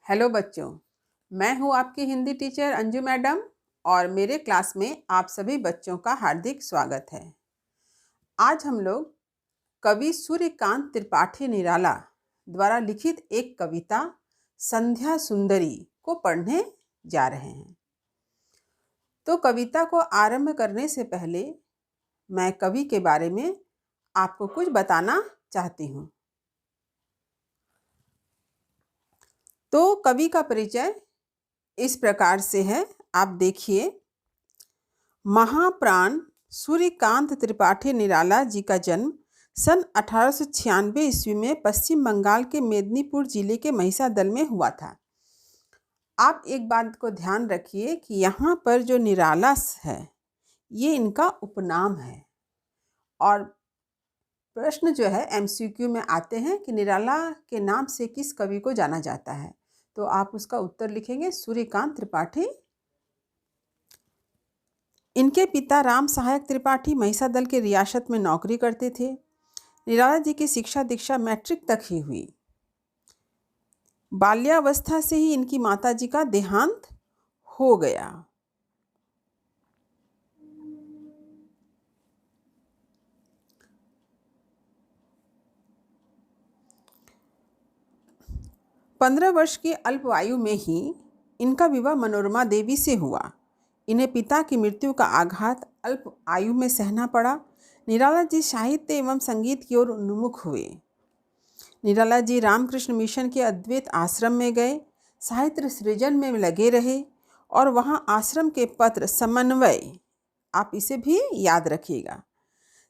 Hello बच्चों, मैं हूँ आपकी हिंदी टीचर अंजू मैडम और मेरे क्लास में आप सभी बच्चों का हार्दिक स्वागत है। आज हम लोग कवि सूर्यकांत त्रिपाठी निराला द्वारा लिखित एक कविता संध्या सुंदरी को पढ़ने जा रहे हैं। तो कविता को आरंभ करने से पहले मैं कवि के बारे में आपको कुछ बताना चाहती हूँ। तो कवि का परिचय इस प्रकार से है, आप देखिए। महाप्राण सूर्यकांत त्रिपाठी निराला जी का जन्म सन 1896 ईस्वी में पश्चिम बंगाल के मेदिनीपुर जिले के महिषादल में हुआ था। आप एक बात को ध्यान रखिए कि यहाँ पर जो निराला है ये इनका उपनाम है और प्रश्न जो है एमसीक्यू में आते हैं कि निराला के नाम से किस कवि को जाना जाता है, तो आप उसका उत्तर लिखेंगे सूर्यकांत त्रिपाठी। इनके पिता राम सहायक त्रिपाठी महिषादल के रियासत में नौकरी करते थे। निराला जी की शिक्षा दीक्षा मैट्रिक तक ही हुई। बाल्यावस्था से ही इनकी माता जी का देहांत हो गया। पंद्रह वर्ष की अल्प आयु में ही इनका विवाह मनोरमा देवी से हुआ। इन्हें पिता की मृत्यु का आघात अल्प आयु में सहना पड़ा। निराला जी साहित्य एवं संगीत की ओर उन्मुख हुए। निराला जी रामकृष्ण मिशन के अद्वैत आश्रम में गए, साहित्य सृजन में लगे रहे और वहाँ आश्रम के पत्र समन्वय, आप इसे भी याद रखिएगा,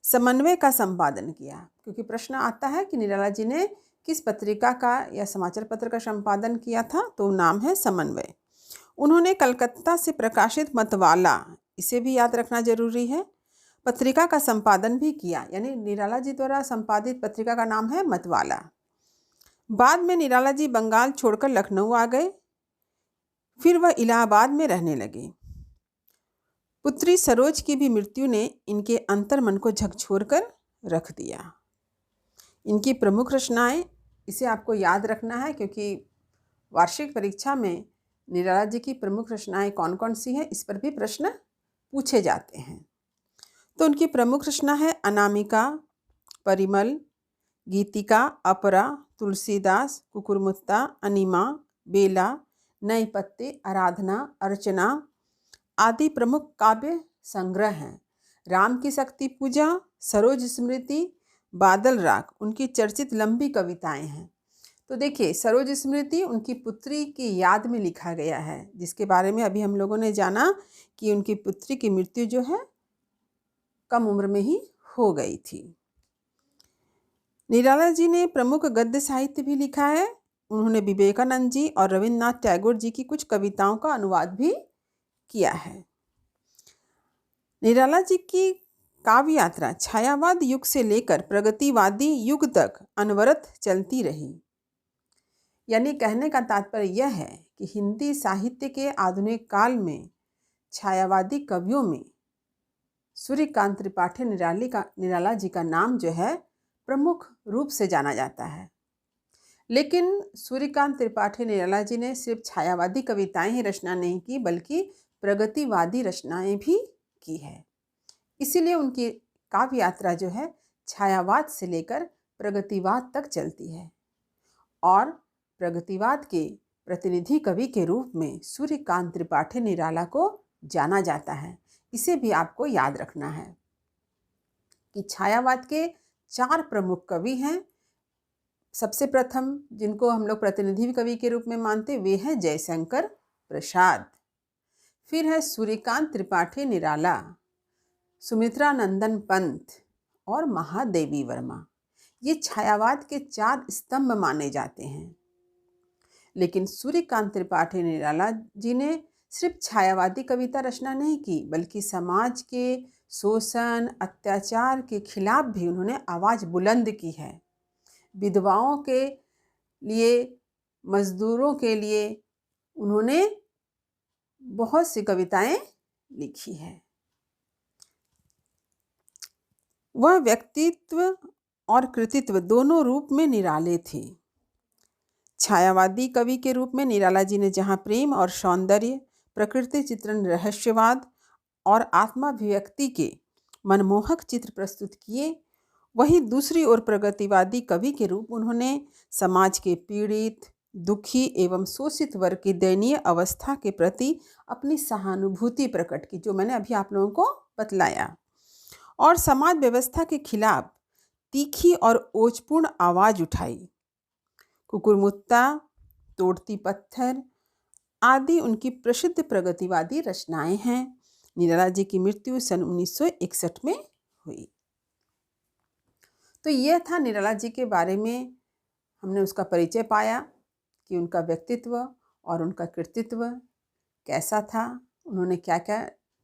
समन्वय का संपादन किया। क्योंकि प्रश्न आता है कि निराला जी ने किस पत्रिका का या समाचार पत्र का संपादन किया था, तो नाम है समन्वय। उन्होंने कलकत्ता से प्रकाशित मतवाला, इसे भी याद रखना जरूरी है, पत्रिका का संपादन भी किया। यानी निराला जी द्वारा संपादित पत्रिका का नाम है मतवाला। बाद में निराला जी बंगाल छोड़कर लखनऊ आ गए, फिर वह इलाहाबाद में रहने लगे। पुत्री सरोज की भी मृत्यु ने इनके अंतर्मन को झकझोर कर रख दिया। इनकी प्रमुख रचनाएं, इसे आपको याद रखना है क्योंकि वार्षिक परीक्षा में निराला जी की प्रमुख रचनाएं कौन कौन सी हैं इस पर भी प्रश्न पूछे जाते हैं। तो उनकी प्रमुख रचना है अनामिका, परिमल, गीतिका, अपरा, तुलसीदास, कुकुरमुत्ता, अनिमा, बेला, नए पत्ते, आराधना, अर्चना आदि प्रमुख काव्य संग्रह हैं। राम की शक्ति पूजा, सरोज स्मृति, बादल राग उनकी चर्चित लंबी कविताएं हैं। तो देखिए, सरोज स्मृति उनकी पुत्री की याद में लिखा गया है, जिसके बारे में अभी हम लोगों ने जाना कि उनकी पुत्री की मृत्यु जो है कम उम्र में ही हो गई थी। निराला जी ने प्रमुख गद्य साहित्य भी लिखा है। उन्होंने विवेकानंद जी और रविन्द्रनाथ टैगोर जी की कुछ कविताओं का अनुवाद भी किया है। निराला जी की काव्य यात्रा छायावाद युग से लेकर प्रगतिवादी युग तक अनवरत चलती रही। यानी कहने का तात्पर्य यह है कि हिंदी साहित्य के आधुनिक काल में छायावादी कवियों में सूर्यकांत त्रिपाठी निराला जी का नाम जो है प्रमुख रूप से जाना जाता है। लेकिन सूर्यकांत त्रिपाठी निराला जी ने सिर्फ छायावादी कविताएं ही रचना नहीं की, बल्कि प्रगतिवादी रचनाएं भी की है। इसीलिए उनकी काव्य यात्रा जो है छायावाद से लेकर प्रगतिवाद तक चलती है और प्रगतिवाद के प्रतिनिधि कवि के रूप में सूर्यकांत त्रिपाठी निराला को जाना जाता है। इसे भी आपको याद रखना है कि छायावाद के 4 प्रमुख कवि हैं। सबसे प्रथम जिनको हम लोग प्रतिनिधि कवि के रूप में मानते वे हैं जयशंकर प्रसाद, फिर है सूर्यकांत त्रिपाठी निराला, सुमित्रा नंदन पंत और महादेवी वर्मा। ये छायावाद के 4 स्तंभ माने जाते हैं। लेकिन सूर्यकांत त्रिपाठी निराला जी ने सिर्फ छायावादी कविता रचना नहीं की, बल्कि समाज के शोषण अत्याचार के खिलाफ भी उन्होंने आवाज़ बुलंद की है। विधवाओं के लिए, मजदूरों के लिए उन्होंने बहुत सी कविताएं लिखी है। वह व्यक्तित्व और कृतित्व दोनों रूप में निराले थे। छायावादी कवि के रूप में निराला जी ने जहाँ प्रेम और सौंदर्य, प्रकृति चित्रण, रहस्यवाद और आत्माभिव्यक्ति के मनमोहक चित्र प्रस्तुत किए, वहीं दूसरी ओर प्रगतिवादी कवि के रूप उन्होंने समाज के पीड़ित, दुखी एवं शोषित वर्ग की दयनीय अवस्था के प्रति अपनी सहानुभूति प्रकट की, जो मैंने अभी आप लोगों को बतलाया, और समाज व्यवस्था के खिलाफ तीखी और ओजपूर्ण आवाज उठाई। कुकुरमुत्ता, तोड़ती पत्थर आदि उनकी प्रसिद्ध प्रगतिवादी रचनाएं हैं। निराला जी की मृत्यु सन 1961 में हुई। तो यह था निराला जी के बारे में, हमने उसका परिचय पाया कि उनका व्यक्तित्व और उनका कृतित्व कैसा था, उन्होंने क्या क्या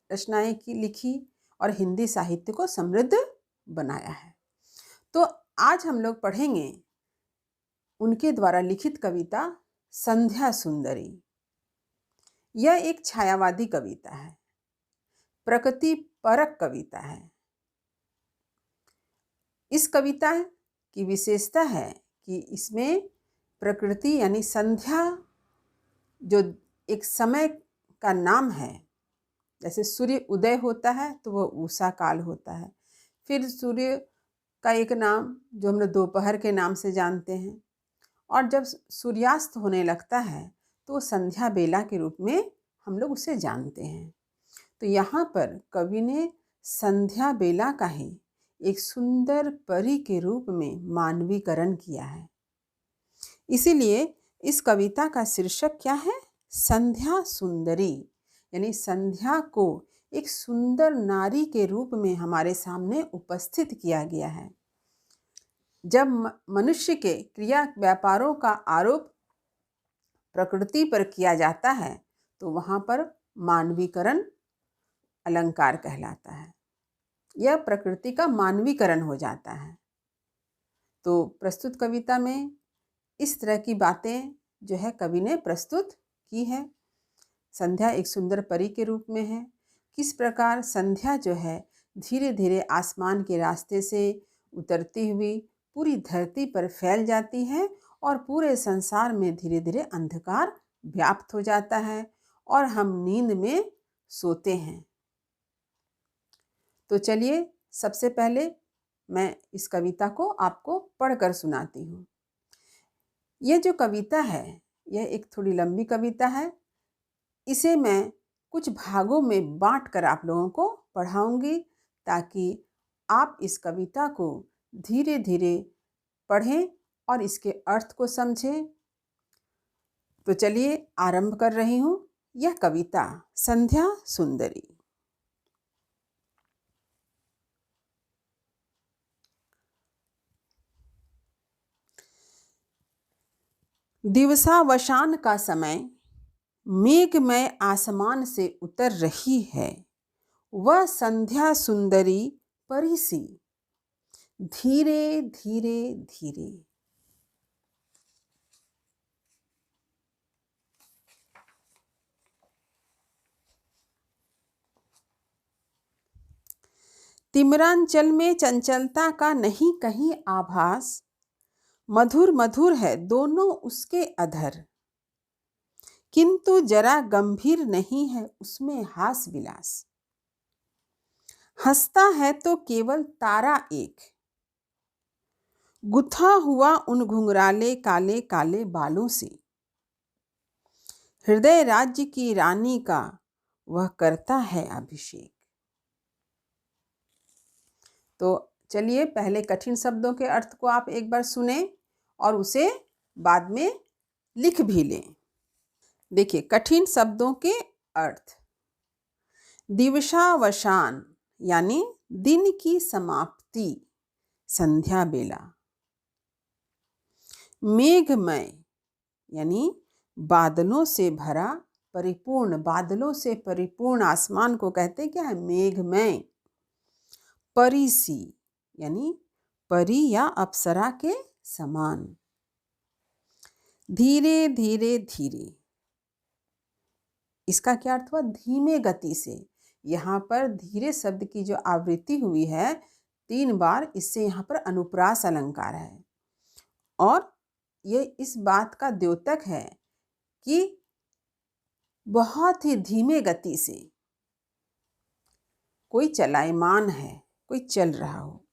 रचनाएं लिखी और हिंदी साहित्य को समृद्ध बनाया है। तो आज हम लोग पढ़ेंगे उनके द्वारा लिखित कविता संध्या सुंदरी। यह एक छायावादी कविता है, प्रकृति परक कविता है। इस कविता की विशेषता है कि इसमें प्रकृति यानी संध्या, जो एक समय का नाम है, जैसे सूर्य उदय होता है तो वह उषा काल होता है, फिर सूर्य का एक नाम जो हम लोग दोपहर के नाम से जानते हैं, और जब सूर्यास्त होने लगता है तो संध्या बेला के रूप में हम लोग उसे जानते हैं। तो यहाँ पर कवि ने संध्या बेला का ही एक सुंदर परी के रूप में मानवीकरण किया है। इसीलिए इस कविता का शीर्षक क्या है? संध्या सुंदरी, यानी संध्या को एक सुंदर नारी के रूप में हमारे सामने उपस्थित किया गया है। जब मनुष्य के क्रिया व्यापारों का आरोप प्रकृति पर किया जाता है तो वहाँ पर मानवीकरण अलंकार कहलाता है। यह प्रकृति का मानवीकरण हो जाता है। तो प्रस्तुत कविता में इस तरह की बातें जो है कवि ने प्रस्तुत की है। संध्या एक सुंदर परी के रूप में है। किस प्रकार संध्या जो है धीरे धीरे आसमान के रास्ते से उतरती हुई पूरी धरती पर फैल जाती है और पूरे संसार में धीरे धीरे अंधकार व्याप्त हो जाता है और हम नींद में सोते हैं। तो चलिए सबसे पहले मैं इस कविता को आपको पढ़कर सुनाती हूँ। यह जो कविता है यह एक थोड़ी लंबी कविता है। इसे मैं कुछ भागों में बांट कर आप लोगों को पढ़ाऊंगी ताकि आप इस कविता को धीरे धीरे पढ़ें और इसके अर्थ को समझें। तो चलिए आरंभ कर रही हूँ यह कविता संध्या सुंदरी। दिवसावसान का समय मेघमय आसमान से उतर रही है, वह संध्या सुंदरी परी सी धीरे धीरे धीरे। तिमरांचल में चंचलता का नहीं कहीं आभास, मधुर मधुर है दोनों उसके अधर, किंतु जरा गंभीर नहीं है उसमें हास विलास। हंसता है तो केवल तारा एक, गुथा हुआ उन घुंघराले काले काले बालों से। हृदय राज्य की रानी का वह करता है अभिषेक। तो चलिए पहले कठिन शब्दों के अर्थ को आप एक बार सुने और उसे बाद में लिख भी लें। देखिए कठिन शब्दों के अर्थ। दिवसावसान यानी दिन की समाप्ति, संध्या बेला। मेघमय यानी बादलों से भरा, परिपूर्ण, बादलों से परिपूर्ण आसमान को कहते हैं क्या है? मेघमय। परी सी यानी परी या अप्सरा के समान। धीरे धीरे धीरे, इसका क्या अर्थ हुआ? धीमे गति से। यहाँ पर धीरे शब्द की जो आवृत्ति हुई है 3 बार, इससे यहाँ पर अनुप्रास अलंकार है। और ये इस बात का द्योतक है कि बहुत ही धीमे गति से कोई चलायमान है, कोई चल रहा हो।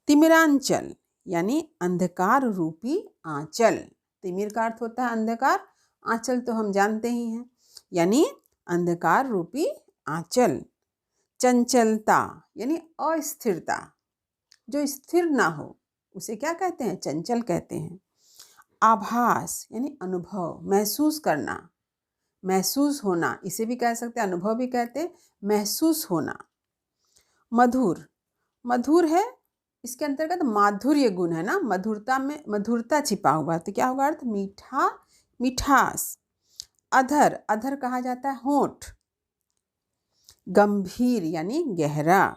तिमिरांचल यानी अंधकार रूपी आंचल। तिमिर का अर्थ होता है अंधकार, आंचल तो हम जानते ही हैं, यानी अंधकार रूपी आंचल। चंचलता यानी अस्थिरता, जो स्थिर ना हो उसे क्या कहते हैं? चंचल कहते हैं। आभास यानी अनुभव, महसूस करना, महसूस होना, इसे भी कह सकते हैं, अनुभव भी कहते हैं, महसूस होना। मधुर, मधुर है, इसके अंतर्गत माधुर्य गुण है ना, मधुरता में मधुरता छिपा हुआ, तो क्या होगा अर्थ? मीठा, मिठास। अधर, अधर कहा जाता है होंठ। गंभीर यानी गहरा।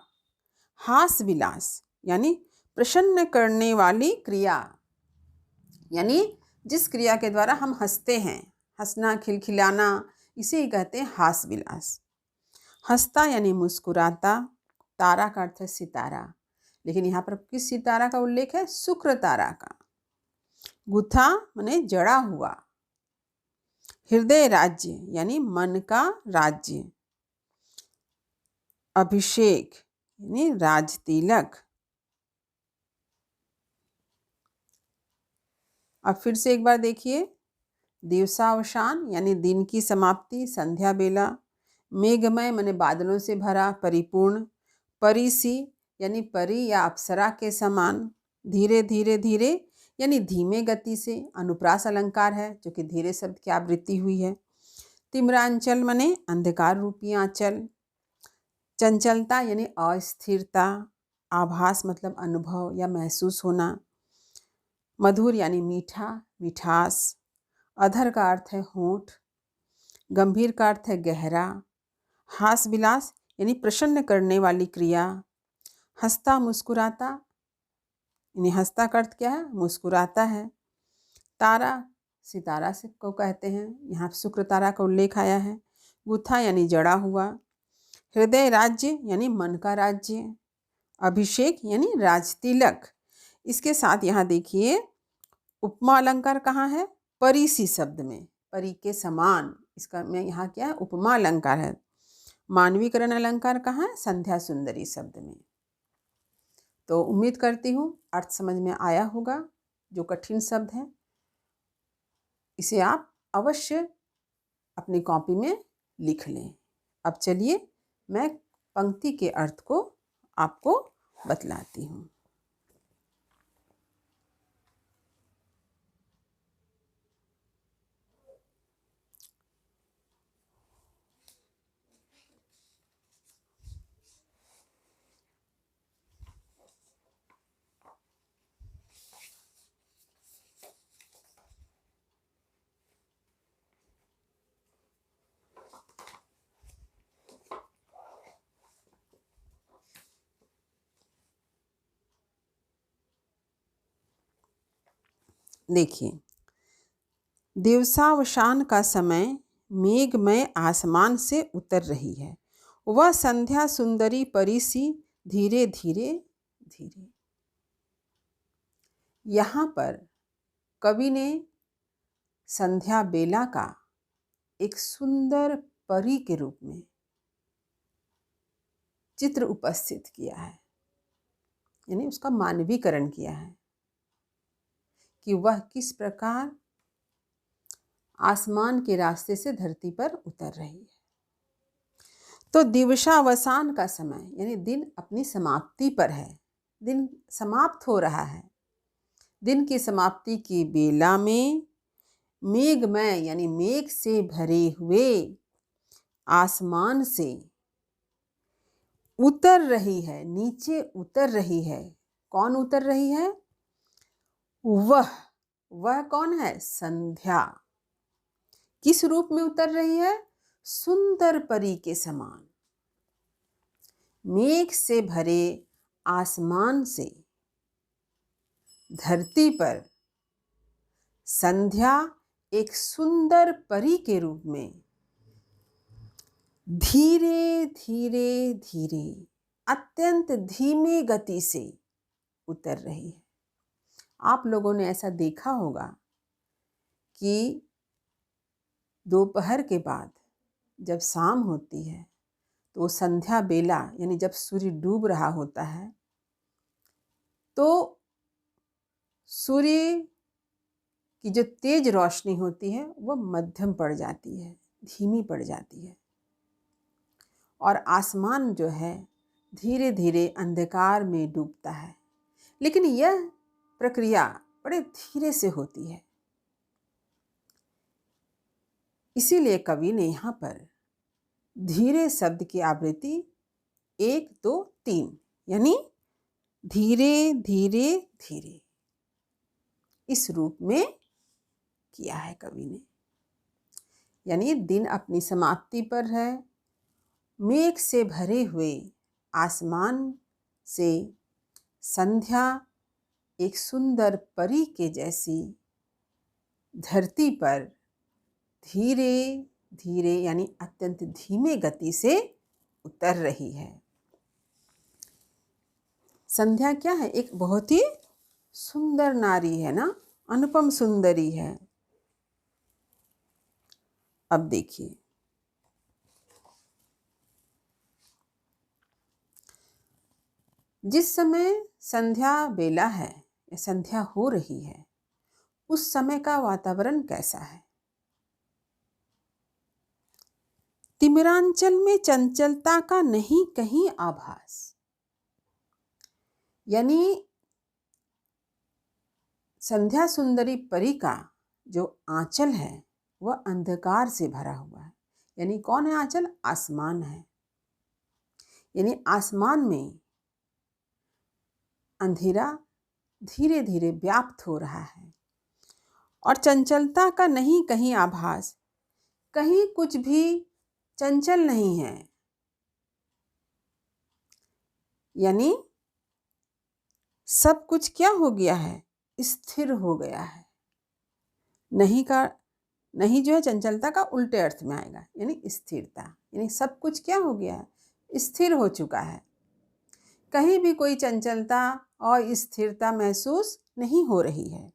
हास विलास यानी प्रसन्न करने वाली क्रिया, यानी जिस क्रिया के द्वारा हम हंसते हैं, हंसना, खिलखिलाना, इसे ही कहते हैं हास विलास। हंसता यानी मुस्कुराता। तारा का अर्थ है सितारा, लेकिन यहाँ पर किस सितारा का उल्लेख है? शुक्र तारा का। गुथा माने जड़ा हुआ। हृदय राज्य यानी मन का राज्य। अभिषेक यानी राज तिलक। अब फिर से एक बार देखिए, दिवसावसान यानी दिन की समाप्ति, संध्या बेला। मेघमय माने बादलों से भरा, परिपूर्ण। परिसी यानी परी या अप्सरा के समान। धीरे धीरे धीरे यानी धीमे गति से, अनुप्रास अलंकार है जो कि धीरे शब्द की आवृत्ति हुई है। तिम्रांचल माने अंधकार रूपी आंचल। चंचलता यानी अस्थिरता। आभास मतलब अनुभव या महसूस होना। मधुर यानी मीठा, मिठास। अधर का अर्थ है होंठ। गंभीर का अर्थ है गहरा। हास विलास यानी प्रसन्न करने वाली क्रिया। हंसता, मुस्कुराता, यानी हंसता का अर्थ क्या है? मुस्कुराता है। तारा, सितारा से को कहते हैं, यहाँ शुक्र तारा का उल्लेख आया है। गुथा यानी जड़ा हुआ। हृदय राज्य यानी मन का राज्य। अभिषेक यानी राजतिलक। इसके साथ यहाँ देखिए उपमा अलंकार कहाँ है? परिसी शब्द में, परी के समान, इसका में यहाँ क्या है? उपमा अलंकार है। मानवीकरण अलंकार कहाँ है? संध्या सुंदरी शब्द में। तो उम्मीद करती हूँ अर्थ समझ में आया होगा। जो कठिन शब्द है इसे आप अवश्य अपनी कॉपी में लिख लें। अब चलिए मैं पंक्ति के अर्थ को आपको बतलाती हूँ। देखिए, दिवसावसान का समय मेघमय आसमान से उतर रही है, वह संध्या सुंदरी परी सी धीरे धीरे धीरे। यहाँ पर कवि ने संध्या बेला का एक सुंदर परी के रूप में चित्र उपस्थित किया है, यानी उसका मानवीकरण किया है कि वह किस प्रकार आसमान के रास्ते से धरती पर उतर रही है। तो दिवसावसान का समय यानी दिन अपनी समाप्ति पर है, दिन समाप्त हो रहा है। दिन की समाप्ति की बेला में मेघमय यानी मेघ से भरे हुए आसमान से उतर रही है, नीचे उतर रही है। कौन उतर रही है? वह कौन है? संध्या। किस रूप में उतर रही है? सुंदर परी के समान। मेघ से भरे आसमान से धरती पर संध्या एक सुंदर परी के रूप में धीरे धीरे धीरे, अत्यंत धीमे गति से उतर रही है। आप लोगों ने ऐसा देखा होगा कि दोपहर के बाद जब शाम होती है तो वो संध्या बेला यानी जब सूर्य डूब रहा होता है तो सूर्य की जो तेज रोशनी होती है वह मध्यम पड़ जाती है, धीमी पड़ जाती है और आसमान जो है धीरे धीरे अंधकार में डूबता है। लेकिन यह प्रक्रिया बड़े धीरे से होती है। इसीलिए कवि ने यहाँ पर धीरे शब्द की आवृत्ति 1 2 3 यानी धीरे धीरे धीरे इस रूप में किया है कवि ने। यानी दिन अपनी समाप्ति पर है, मेघ से भरे हुए आसमान से संध्या एक सुंदर परी के जैसी धरती पर धीरे धीरे यानी अत्यंत धीमे गति से उतर रही है। संध्या क्या है? एक बहुत ही सुंदर नारी है ना, अनुपम सुंदरी है। अब देखिए, जिस समय संध्या बेला है या संध्या हो रही है उस समय का वातावरण कैसा है? तिमिरांचल में चंचलता का नहीं कहीं आभास, यानी संध्या सुंदरी परी का जो आंचल है वह अंधकार से भरा हुआ है। यानी कौन है आंचल? आसमान है। यानी आसमान में अंधेरा धीरे धीरे व्याप्त हो रहा है और चंचलता का नहीं कहीं आभास, कहीं कुछ भी चंचल नहीं है। यानी सब कुछ क्या हो गया है? स्थिर हो गया है। नहीं जो है चंचलता का उल्टे अर्थ में आएगा, यानी स्थिरता। यानी सब कुछ क्या हो गया है? स्थिर हो चुका है। कहीं भी कोई चंचलता और स्थिरता महसूस नहीं हो रही है।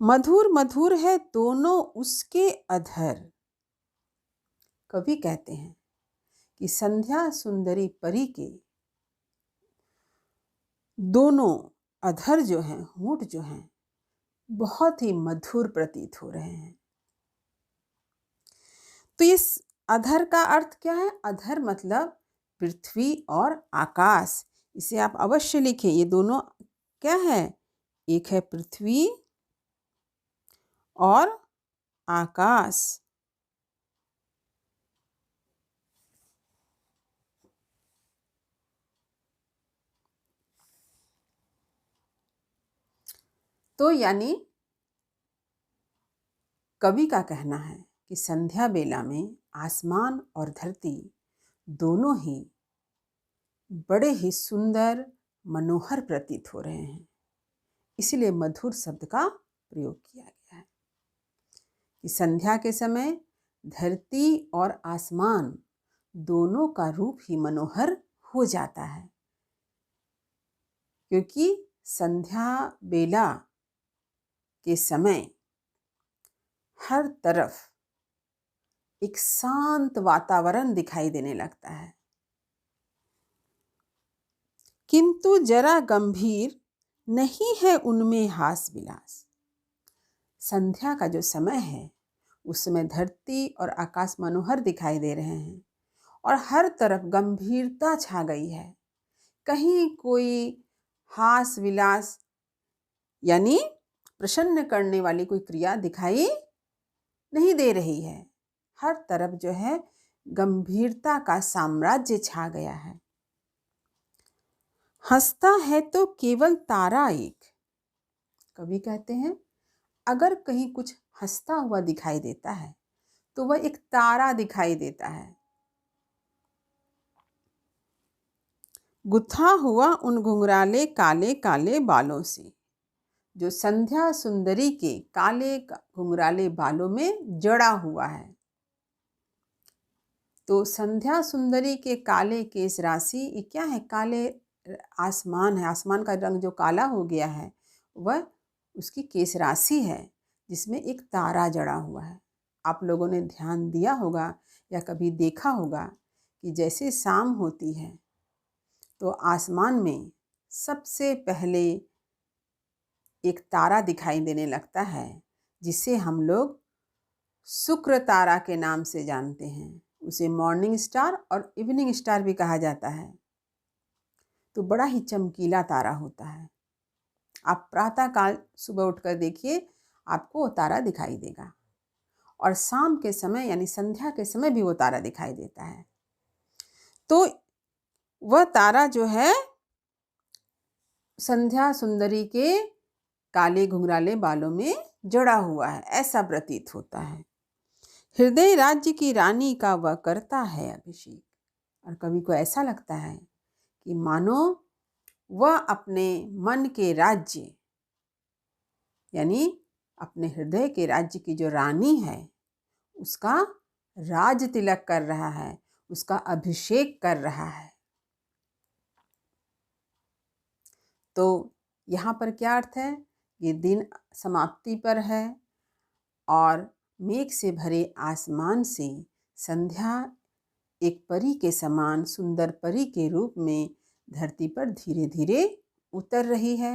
मधुर मधुर है दोनों उसके अधर। कवि कहते हैं कि संध्या सुंदरी परी के दोनों अधर जो हैं, होंठ जो हैं, बहुत ही मधुर प्रतीत हो रहे हैं। तो इस अधर का अर्थ क्या है? अधर मतलब पृथ्वी और आकाश। इसे आप अवश्य लिखें। ये दोनों क्या है? एक है पृथ्वी और आकाश। तो यानी कवि का कहना है कि संध्या बेला में आसमान और धरती दोनों ही बड़े ही सुंदर मनोहर प्रतीत हो रहे हैं। इसलिए मधुर शब्द का प्रयोग किया गया है कि संध्या के समय धरती और आसमान दोनों का रूप ही मनोहर हो जाता है, क्योंकि संध्या बेला के समय हर तरफ एक शांत वातावरण दिखाई देने लगता है, किंतु जरा गंभीर नहीं है उनमें हास विलास। संध्या का जो समय है उस समय धरती और आकाश मनोहर दिखाई दे रहे हैं और हर तरफ गंभीरता छा गई है। कहीं कोई हास विलास यानी प्रसन्न करने वाली कोई क्रिया दिखाई नहीं दे रही है। हर तरफ जो है गंभीरता का साम्राज्य छा गया है। हंसता है तो केवल तारा एक। कवि कहते हैं अगर कहीं कुछ हंसता हुआ दिखाई देता है तो वह एक तारा दिखाई देता है। गुथा हुआ उन घुंघराले काले काले बालों से, जो संध्या सुंदरी के काले घुंघराले बालों में जड़ा हुआ है। तो संध्या सुंदरी के काले केश राशि ये क्या है? काले आसमान है। आसमान का रंग जो काला हो गया है वह उसकी केश राशि है जिसमें एक तारा जड़ा हुआ है। आप लोगों ने ध्यान दिया होगा या कभी देखा होगा कि जैसे शाम होती है तो आसमान में सबसे पहले एक तारा दिखाई देने लगता है, जिसे हम लोग शुक्र तारा के नाम से जानते हैं। उसे मॉर्निंग स्टार और इवनिंग स्टार भी कहा जाता है। तो बड़ा ही चमकीला तारा होता है। आप प्रातःकाल सुबह उठकर देखिए, आपको वो तारा दिखाई देगा। और शाम के समय यानी संध्या के समय भी वो तारा दिखाई देता है। तो वह तारा जो है संध्या सुंदरी के काले घुंघराले बालों में जड़ा हुआ है, ऐसा प्रतीत होता है। हृदय राज्य की रानी का वह करता है अभिषेक। और कवि को ऐसा लगता है कि मानो वह अपने मन के राज्य यानी अपने हृदय के राज्य की जो रानी है उसका राज तिलक कर रहा है, उसका अभिषेक कर रहा है। तो यहाँ पर क्या अर्थ है? ये दिन समाप्ति पर है और मेघ से भरे आसमान से संध्या एक परी के समान सुंदर परी के रूप में धरती पर धीरे धीरे उतर रही है।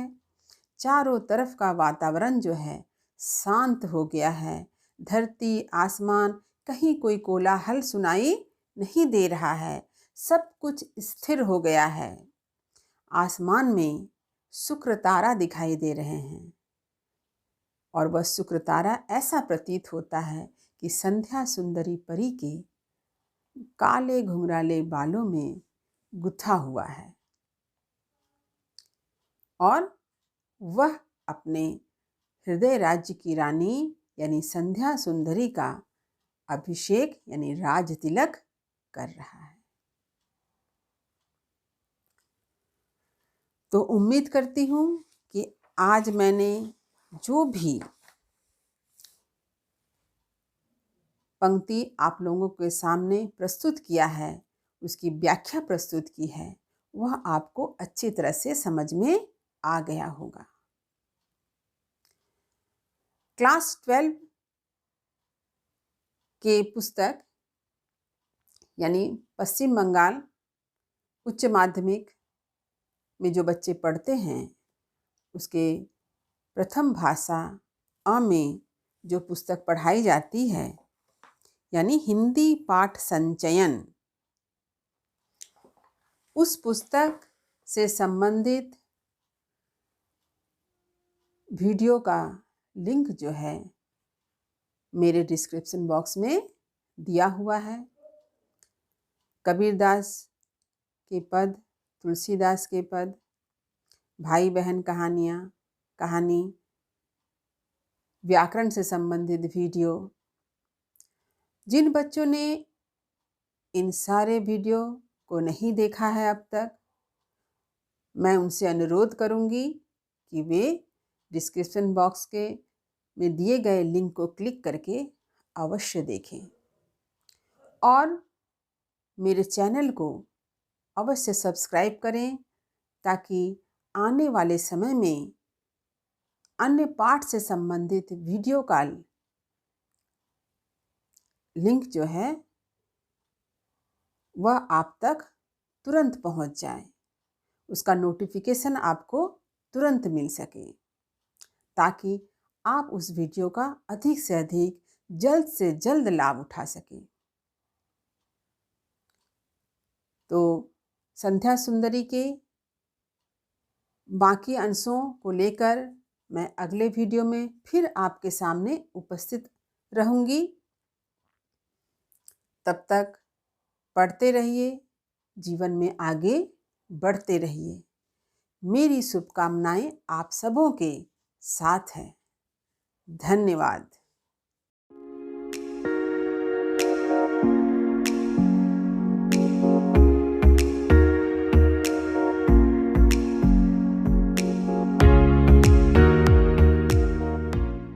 चारों तरफ का वातावरण जो है शांत हो गया है। धरती आसमान कहीं कोई कोलाहल सुनाई नहीं दे रहा है, सब कुछ स्थिर हो गया है। आसमान में शुक्र तारा दिखाई दे रहे हैं और वह शुक्र तारा ऐसा प्रतीत होता है कि संध्या सुंदरी परी के काले घुंघराले बालों में गुथा हुआ है और वह अपने हृदय राज्य की रानी यानी संध्या सुंदरी का अभिषेक यानी राज तिलक कर रहा है। तो उम्मीद करती हूँ कि आज मैंने जो भी पंक्ति आप लोगों के सामने प्रस्तुत किया है, उसकी व्याख्या प्रस्तुत की है, वह आपको अच्छी तरह से समझ में आ गया होगा। क्लास 12 के पुस्तक यानी पश्चिम बंगाल उच्च माध्यमिक में जो बच्चे पढ़ते हैं उसके प्रथम भाषा अ में जो पुस्तक पढ़ाई जाती है यानी हिंदी पाठ संचयन, उस पुस्तक से संबंधित वीडियो का लिंक जो है मेरे डिस्क्रिप्शन बॉक्स में दिया हुआ है। कबीरदास के पद, तुलसीदास के पद, भाई बहन कहानी, व्याकरण से संबंधित वीडियो। जिन बच्चों ने इन सारे वीडियो को नहीं देखा है अब तक, मैं उनसे अनुरोध करूंगी कि वे डिस्क्रिप्शन बॉक्स के में दिए गए लिंक को क्लिक करके अवश्य देखें और मेरे चैनल को अवश्य सब्सक्राइब करें ताकि आने वाले समय में अन्य पाठ से संबंधित वीडियो का लिंक जो है वह आप तक तुरंत पहुंच जाए, उसका नोटिफिकेशन आपको तुरंत मिल सके ताकि आप उस वीडियो का अधिक से अधिक जल्द से जल्द लाभ उठा सकें। तो संध्या सुंदरी के बाकी अंशों को लेकर मैं अगले वीडियो में फिर आपके सामने उपस्थित रहूंगी। तब तक पढ़ते रहिए, जीवन में आगे बढ़ते रहिए। मेरी शुभकामनाएं आप सबों के साथ है। धन्यवाद।